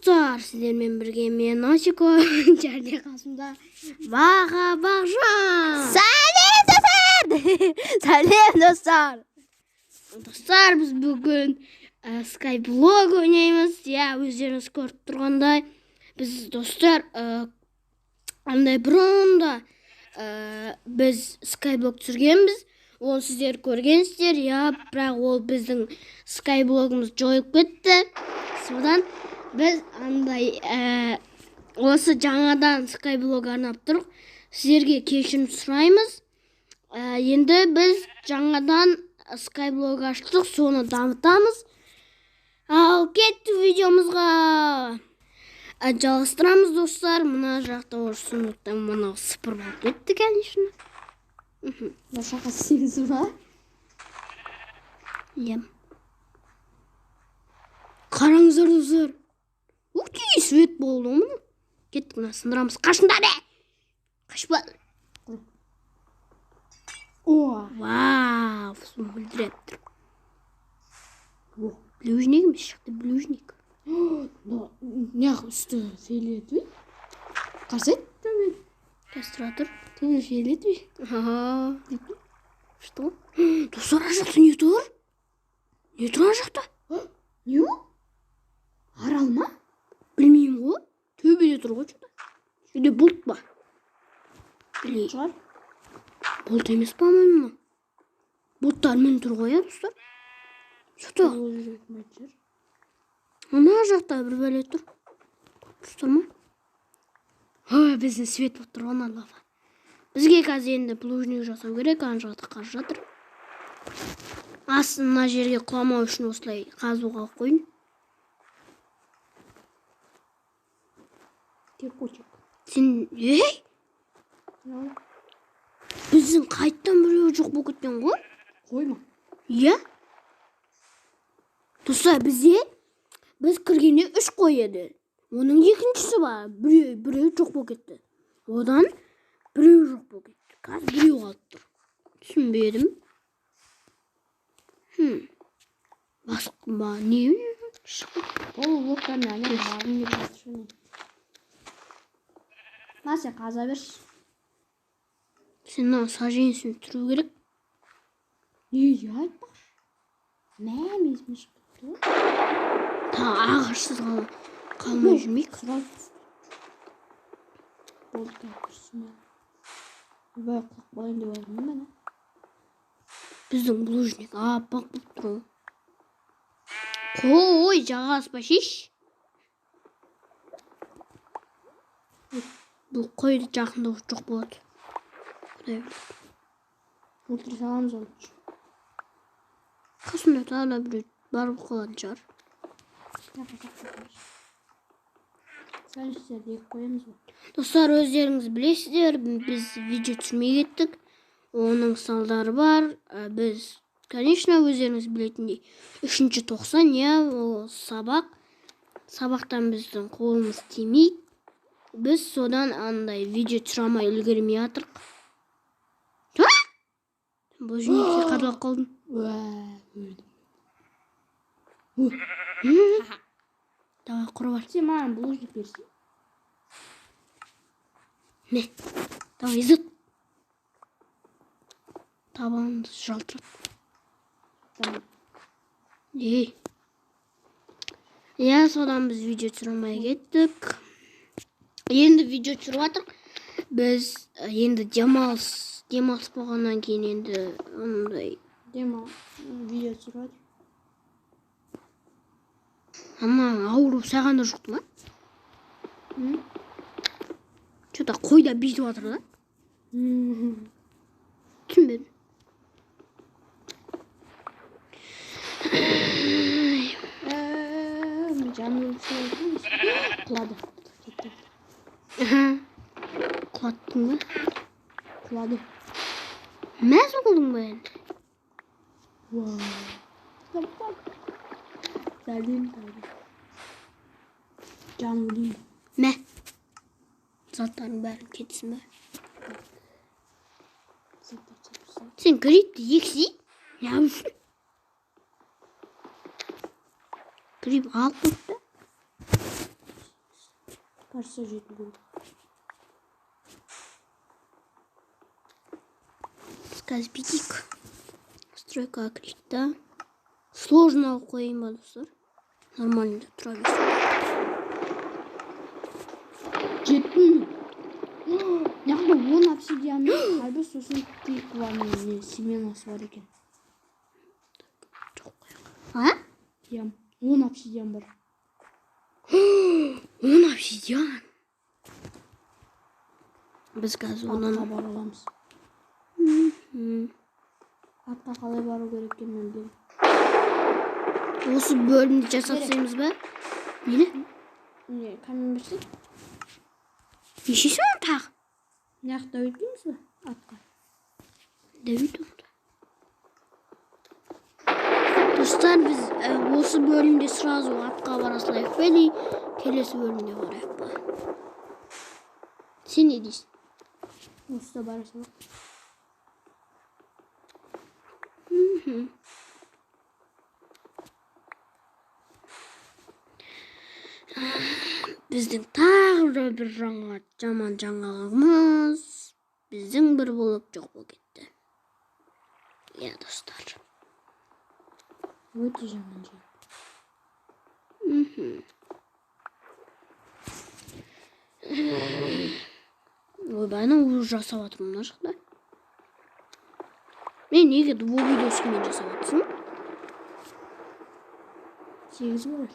Dostlar, sizlerle birge men Aşiko, Cerde Kasım'da Bağa Bağcan. Salim dostlar. Salim dostlar. Dostlar, biz bugün Skyblock oynayımız. Ya, özleriniz görüp turganday. Biz dostlar, anday burunda biz Skyblock sürgenmiz. Onu sizler görgensizler ya, бірақ ол біздің Skyblock'umuz жоyып кетті. Содан biz андай осы жаңадан Skyblock арнап тұрық. Сіздерге кешірім сұраймыз. Енді біз жаңадан Skyblock аштық, соны дамытамыз. Ал кеттік видеомызға. Жалғастырамыз достар. Мына жақта орысындықтан мына сыпыр болып кетті, конечно. Başaka 8 var. Иә. Қараңыздар достар. Ух ты, свет болды ғой. Кеттік, мына сындырамыз. Қашыңдар бе? Қашпа. О, Вау, мөлдіреп тұр. Блюжник емес шықты, блюжник. ne üstü fiyatı? Kaset mi? Кастратор. Tabii fiyatı. Ага. Что? Достар, ана жақта не тұр? Не тұр ана жақта? Ne o? Арал ма? Білмеймін ғой. Төбеде тұр ғой что-то. Или бұлт па? Или Шығар. бұлт емес па мына? Бұлттар мін тұр ғой, достар. Что-то ана жақта бір бәле тұр. Достар ма? Біздің свет болып тұр, ана лава. Бізге қазір енді плужник жасау керек, ана жақта қар жатыр. Астын мына жерге құламау үшін осылай қазуға қойын. Кирпичик. Сен, біздің қайттан біреу жоқ болып кеткен ғой? Koyma. Иә? Достар, біз кіргенде 3 қой еді. Оның екіншісі бар. Біреу жоқ болып кетті. Одан біреу жоқ болып кетті. Қазір біреу қалып тұр. Түсінбедім. Басқа не? Ол блоктан әлі бағын деп жатыр. Нәсе қаза берші. Сен саженсін тұру керек. Не айтпақ? Мәм есме шығыпты. Ағашсыз қалмай жүрмейік. Болды кәпірсіне. Бай құлақ байын деп алдым мен. Біздің блужник аппақ болып тұр. Қой, жағаспа шеш. Бұл қойды жақында жоқ болады. Құдай біледі. Өлтіре саламыз оны. Қасында тағы біреу барып қалатын шығар. Сәл жерде қоямыз ғой. Достар, өздеріңіз білесіздер, біз видео түсірмей кеттік. Оның салдары бар. Біз, конечно, өздеріңіз білетіндей 3-ші тоқсан, ол сабақ. Сабақтан біздің қолымыз тимейді. Біз содан андай видео түсірамай үлгермей жатырық. Бұл жөнекте қарлап қалдым. Давай, құры бар. Сен маған блужник берсін. Не? Давай, зыт. Табанымыз жалтырады. Tamam. Я содан біз видео түсірамай кеттік. Енді видео түсіріп жатырық. Біз енді демалыс болғаннан кейін енді ондай Видео түсіріп жатыр. ана ауру саған да жұқты ма? Что-то қойда бүйтіп жатыр да? Түсінбедім. Canlı өлсін. Құлады. Құлаттың ба? Құлады. Мәз болдың ба енді? Сәлем. Canlı değil. Мә. Заттардың бәрін кетсін бәрі. Сен грипті ексей? Не үшін? Грип алып кетті. Парса жетілген. Сказбидик. Стройка акриликта. Сложно қойын ба достар. Нормально тұра берсін. Жеттім. Яғни 10 обсидианның қалбы сосын тейкваның семенасы бар екен. А? Ям, 10 обсидиан бар. 10 обсидиан. Біз қазір Атқа онан... бара аламыз. Атқа қалай бару керек екен мен білемін. Осы бөлімді жасапсаймыз ба? Нені? Не, камень берсек? Нешесі оны тағы? Мына өтпейміз ба? Атқа. Дөйт онда. Достар, біз осы бөлімде сразу атқа бара салайық па, или келесі бөлімде барайық па? Сен не дейсің? Осыда бара салайық. Біздің тағы бір жаман жаңалығымыз. Біздің бір блок жоқ болып кетті. Иә, достар. Өте жаман жер. Ойбайна уже жасап жатырмын мына жақта. Мен неге бұл видеоскімен жасап жатсың? 8 бар.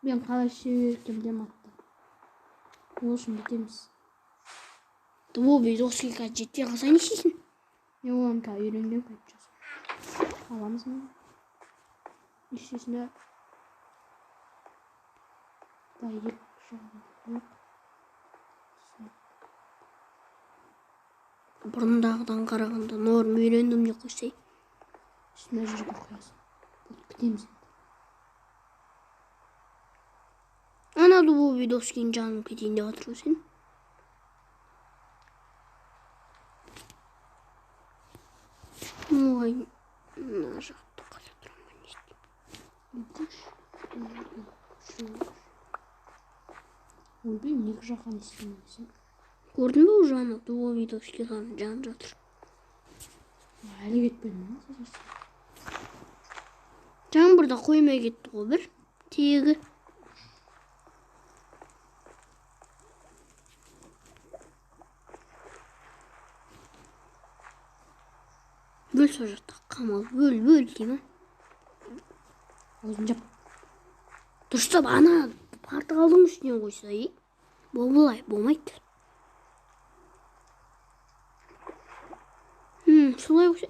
Мен қалай шеберкем дем атты. Ол үшін бітеміз. Бұл видеоски қазір жетпей қалса не істейсің? Мен оған қазір үйренген қайтып жасап. Аламыз ма? Ешесіне. Дайек жағын. Бұрындағыдан қарағанда норм үйрендім не қойсай. Үстіне жүрге қоясың. Бітеміз. Ана бұл видоскин жаным кетейін деп жатыр сен. Ой, мына жақты қоя тұрамын не істеймін. Ойбеймін, екі жаққан істемейсің. Көрдің бе уже ана бұл видоски жанып жатыр. Әлі кетпедім. Жаңбырда қоймай кетті ғой бір тегі. Бөл сол жақта қамал, бөл деймін. Өзін жап. Дұрыстап ана порталдың үстіне қойса, болмай болмайды. Солай қойса.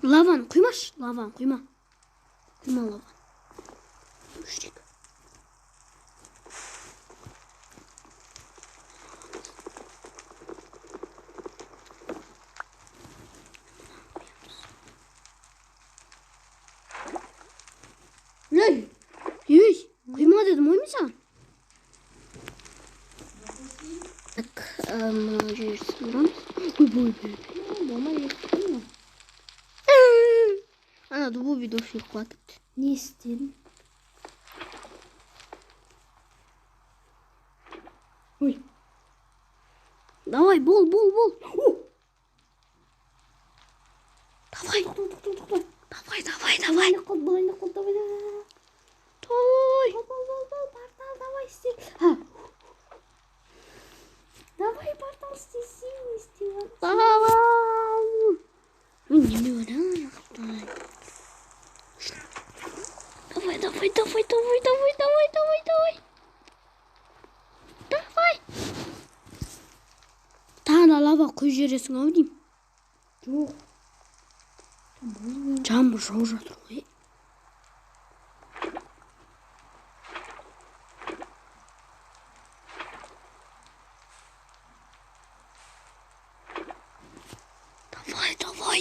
Лаван құймаш, лаван құйма. Құйма лаван. Үштік. Ей! Ей, құйма дедім ой мен саған. Так, мына жер сындырамыз. Болмай еттің ме? Ана бұл видосы хватит. Не істедің? Ой. Давай, бол. Давай. Давай. Былайна қол, давай. Той. Портал, давай істе. Ха. Давай портал істейсің. Давай. Не öyle. Давай. Тағы лава құй жересің ау деймін. Жоқ. Жаңбыр жауып жатыр ғой.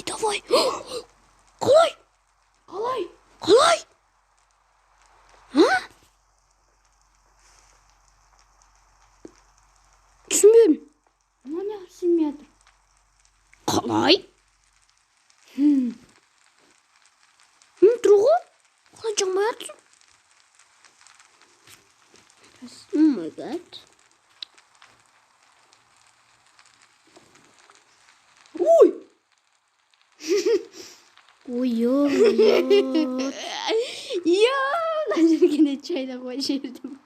Давай. Қалай? Түсінбедім. Мына не түсінмей жатыр. Қалай? Тұр ғой. Қалай жаңбай атсың? Oh my god. Ой! Ой-ой. Я, жерге чайда қойып жібердім.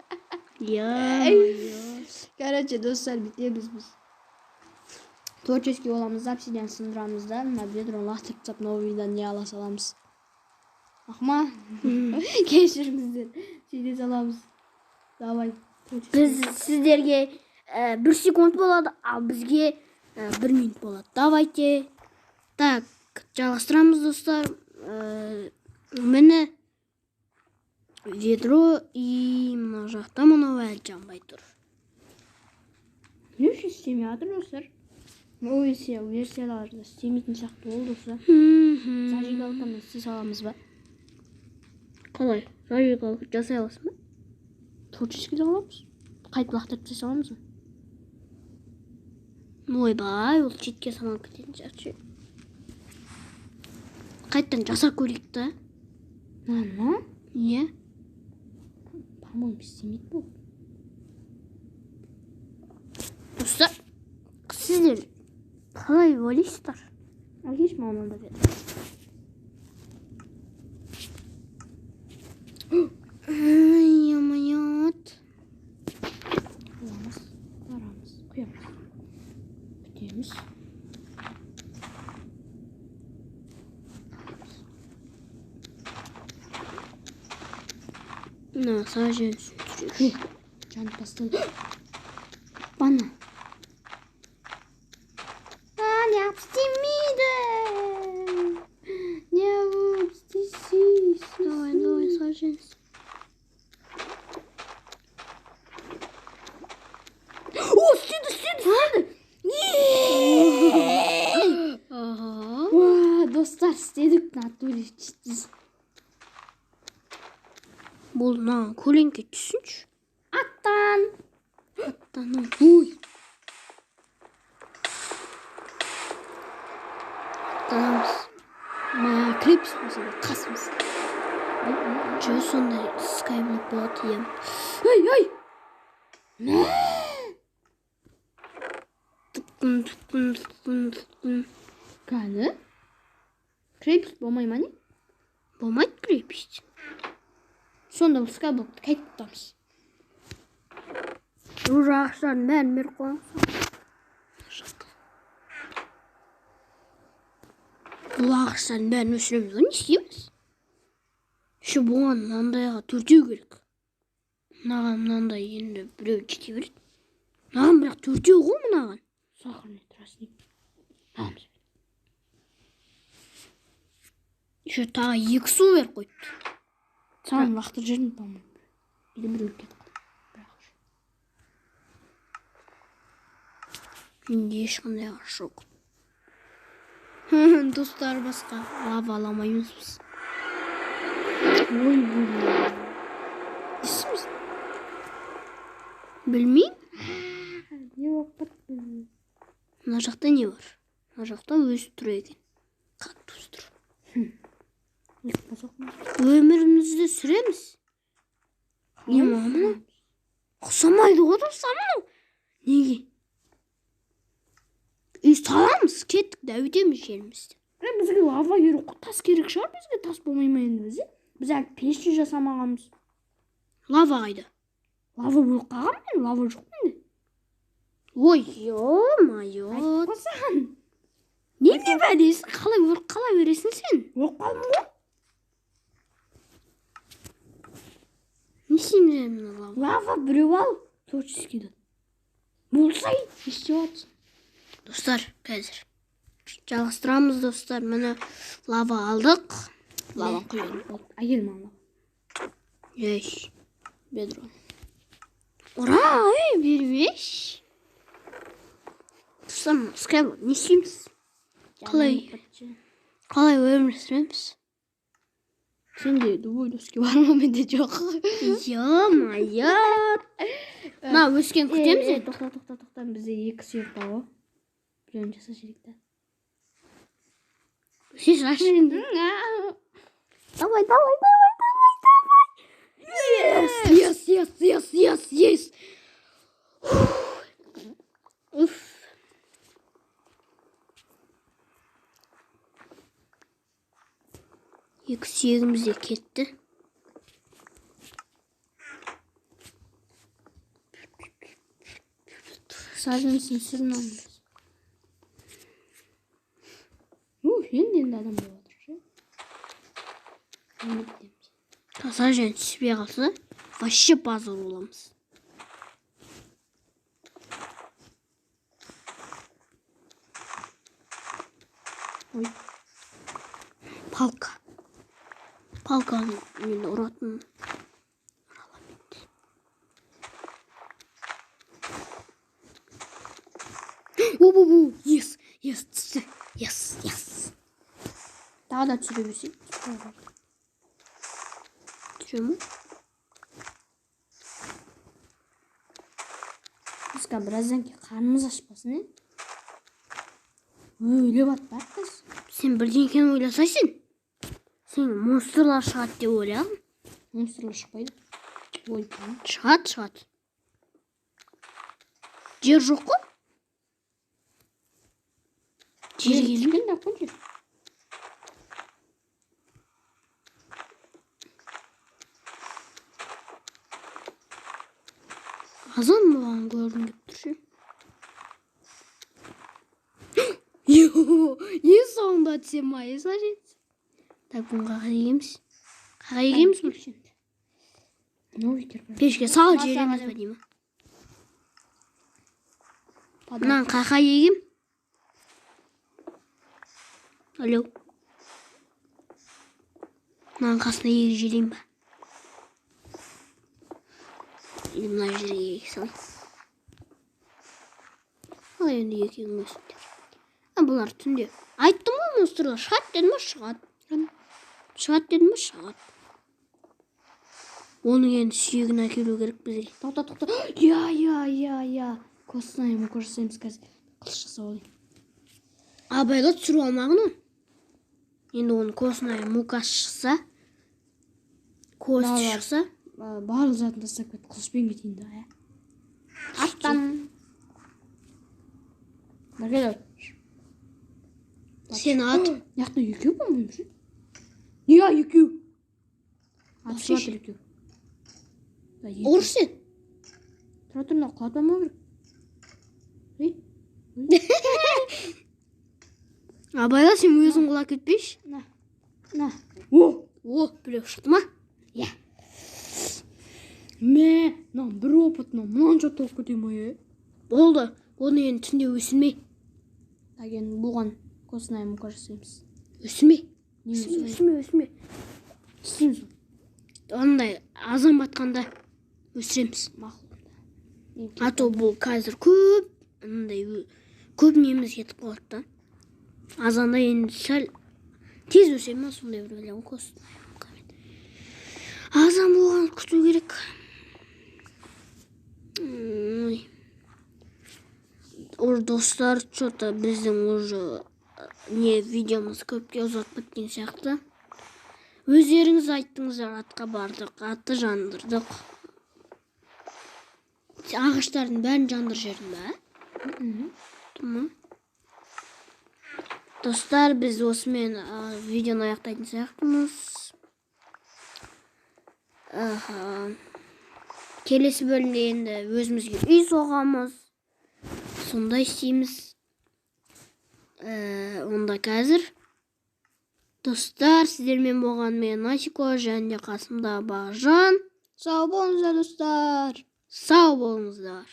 Короче, достар, бітеміз біз. Творческий боламыз, обсидиан сындырамыз да, мына бедро лақтырып тастап, новый видеодан не ала саламыз. Ақма, кешіріңіздер, сөйте саламыз. Давай. Біз сіздерге 1 секунд болады, ал бізге 1 минут болады. Давайте. Так, жалғастырамыз, достар. Мені ведро и мына жақта мынау әлі жанбай тұр. Не үшін істемей жатыр, достар? Версияларда істемейтін сияқты ол, достар. Зажигалкамен істей саламыз ба? Қалай? Зажигалка жасай аласың ба? Творческий аламыз. Қайтып лақтырып істей саламыз ба? Ойбай, ол шетке салып кететін сияқты. Қайттан жасап көрейік та. Ана? Не? По-моему, істемейді бұл. Достар, сіздер қалай ойлайсыздар? Әкеш маған да бер. Ямайот. Аламыз, барамыз, құямыз. Бітеміз. Мына сажен сүйтірек. Жанып бастады. Бана. Не істемейді. Не істейсіз. Давай, сажен. О, істеді. Ва, достар, істедік натуре. Бұл маған көлеңке түсінші. Аттан. Ой. Аттанамыз. Крепіс болса да қасымыз. Жо сондай скайблок болады, ем. Ой. Тұқын. Кәні? Крепіс болмай ма не? Болмайды крепіст. Сонда бұл скайблокты қайтып тұтамыз. Бұл ағаштарын бәрін беріп қоямыз. Бұл ағаштарын бәрін өсіреміз. Не істейміз? Шу бұған мынандайға төртеу керек. Мынаған мынандай енді біреу жете береді. Мынаған бірақ төртеу ғой мынаған. Сахарный тростник. Аламыз. Шу тағы 2 су беріп қойды. Саған лақтырып жүрмін, по-моему. Бір өліп кетті. Менде ешқандай ағаш жоқ. Достар басқа лава аламаймыз біз. Ой, бұл. Естіміз? Білмейм. Не болып бітті? Мына жақта не бар? Мына жақта өсіп тұр екен. Кактус тұр. Өмірімізді сүреміз. Не мамына? Ұқсамайды ғой достар мынау. Неге? Үй саламыз, кеттік да өтеміз жерімізді. Бізге лава керек, тас керек шығар, бізге тас болмай ма енді бізде? Біз әлі пешті жасамағанбыз. Лава қайда? Лава болып қалған мен, лава жоқ менде. Ой, ё-майот. Қосаған. Не бәдесің? Қалай өресің сен? Болып қалдым ғой. Не істейміз мына лава? Лава біреу ал, творческийді. Болсай, не істеп жатсың? Достар, қазір жалғастырамыз, достар. Міне лава алдық. Лава құйылып. Әйел мала. Еш. Бедро. Ура, бермеш. Достар, скайблок не істейміз? Қалай өмір сүреміз? Сенде двойдоски бар ма, менде жоқ. Ё-майот. Мына өскен күтеміз енді. Тоқта. Бізде 2 сүйек бар ғой. Біреуін жаса жеректі. Сен шаш енді. Давай. Yes. Уф. Екі сүйегіміз де кетті. Саженсін сүрін алыңыз. Енді адам болып отыр. Сажен түспей қалса, вообще позор боламыз. Ой. Палканы мен ұратын. О, yes, түсті. Yes. Тағы да түсіре берсек. Түсіре ме? Бізге біраздан кейін қарнымыз ашпасын, е? Ойлап атпақпыз. Сен бірдеңкені ойласайсың. Сен монстрлар шығады деп ойлағың. Монстрлар шықпайды. Ой, Шығады. Жер жоқ қой? Жер келген. жер. Азан маған көргім келіп тұр ше. Ең соңында түсем ма, Сажен? Так, бұны қаға егеміз. Қаға егеміз бі? Пешке салып жібереміз бе деймін. Мынаны қаға егем. Алло. Мынаны қасына егіп жіберейін ба? Мына жерге егіп салайын. Ал енді екеуің өсіңдер. Бұлар түнде. Айттым ғой, монстрлар шығады дедім ма, шығады. Шығады дедім ма, шығады. Оның енді сүйегін әкелу керек бізге. Тоқта. Я. Костная мука жасаймыз қазір. Қылыш жасап алайын. Абайға түсіру алмағын ол. Енді оның костная мукасы шықса, кости шықса, барлық затын тастап кетіп қылышпен кетейін да, ә? Аттан. Біргелі. Сен ат. Яқта екеу болмайым ше? Я, екеу. Атып жатыр екеу. Ұрыс сен. Тұра мына құлатпама керек. Абайға сен өзің құлап кетпейші. На. Біреу шықты ма? Я. Бір опытынан мұнанша толып кете ма, е? Болды. Оны енді түнде өсілмей. Енді бұған костная мука жасаймыз. Өсілмей. Өсілмей. Өсілмей. Ондай азан батқанда өсіреміз. Мақұл. Ато бұл қазір көп неміз кетіп қалады да. Азанда енді сәл тез өсе ма, сондай бір білем костная мукамен. Азан болған күту керек. Уже достар, что-то біздің уже видеомыз көпке ұзап кеткен сияқты. Өздеріңіз айттыңыздар, атқа бардық, атты жандырдық. Ағаштардың бәрін жандыр жердің бә? Тұма? Достар, біз осымен видеоны аяқтайтын сияқтымыз. Келесі бөлімде енді өзімізге үй соғамыз. Сондай істейміз. Онда қазір. Достар, сіздермен болған мен Насико және қасымда Бағжан. Сау болыңыздар, достар. Сау болыңыздар.